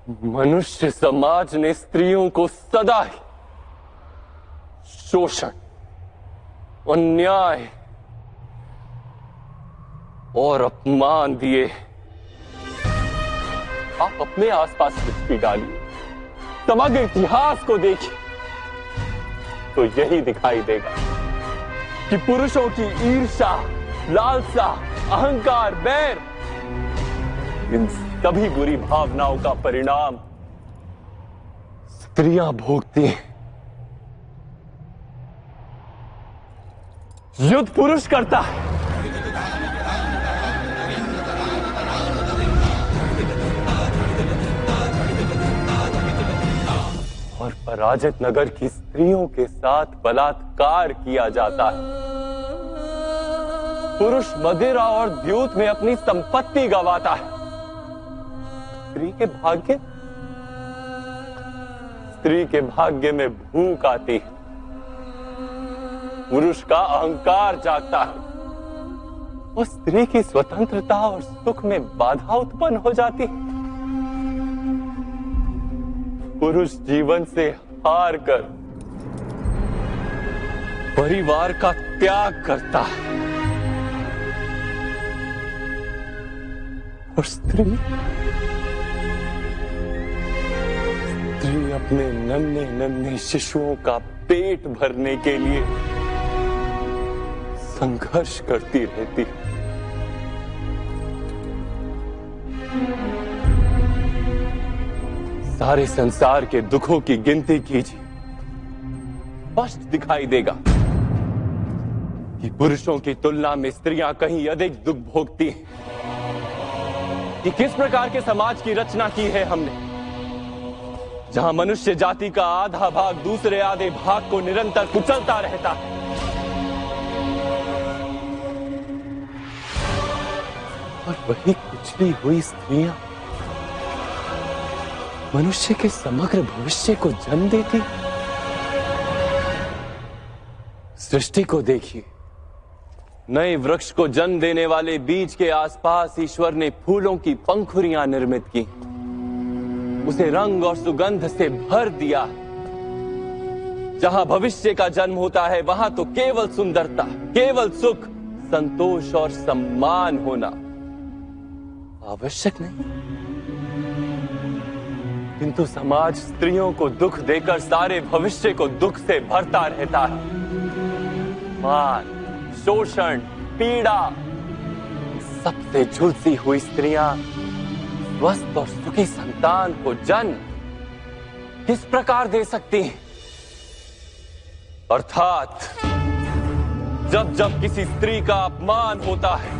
मनुष्य समाज ने स्त्रियों को सदा ही शोषण, अन्याय और अपमान दिए। आप अपने आसपास दृष्टि डालिए, समग्र इतिहास को देखिए, तो यही दिखाई देगा कि पुरुषों की ईर्ष्या, लालसा, अहंकार, बैर, इन सभी बुरी भावनाओं का परिणाम स्त्रियां भोगती हैं। युद्ध पुरुष करता है, और पराजित नगर की स्त्रियों के साथ बलात्कार किया जाता है। पुरुष मदिरा और द्यूत में अपनी संपत्ति गंवाता है। स्त्री के भाग्य में भूख आती है, पुरुष का अहंकार जागता है, और स्त्री की स्वतंत्रता और सुख में बाधा उत्पन्न हो जाती है। पुरुष जीवन से हार कर परिवार का त्याग करता है, और स्त्री अपने नन्हे नन्हे शिशुओं का पेट भरने के लिए संघर्ष करती रहती। सारे संसार के दुखों की गिनती कीजिए, स्पष्ट दिखाई देगा कि पुरुषों की तुलना में स्त्रियां कहीं अधिक दुख भोगती हैं। कि किस प्रकार के समाज की रचना की है हमने, जहां मनुष्य जाति का आधा भाग दूसरे आधे भाग को निरंतर कुचलता रहता है। और वही कुचली हुई स्त्रियां मनुष्य के समग्र भविष्य को जन्म देती। सृष्टि को देखिए, नए वृक्ष को जन्म देने वाले बीज के आसपास ईश्वर ने फूलों की पंखुड़ियां निर्मित की, उसे रंग और सुगंध से भर दिया। जहां भविष्य का जन्म होता है वहां तो केवल सुंदरता, केवल सुख, संतोष और सम्मान होना आवश्यक नहीं। किंतु समाज स्त्रियों को दुख देकर सारे भविष्य को दुख से भरता रहता है। मान, शोषण, पीड़ा, सबसे झुलसी हुई स्त्रियां स्वस्थ और सुखी संतान को जन्म किस प्रकार दे सकती हैं? अर्थात जब जब किसी स्त्री का अपमान होता है,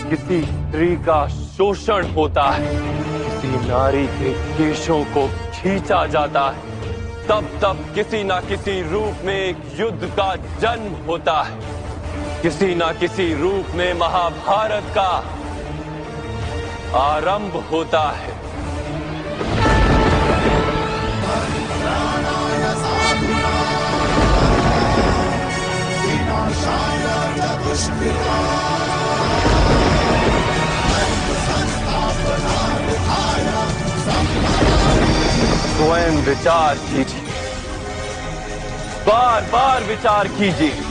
किसी स्त्री का शोषण होता है, किसी नारी के केशों को खींचा जाता है, तब तब किसी ना किसी रूप में एक युद्ध का जन्म होता है, किसी ना किसी रूप में महाभारत का आरंभ होता है। स्वयं विचार कीजिए, बार बार विचार कीजिए।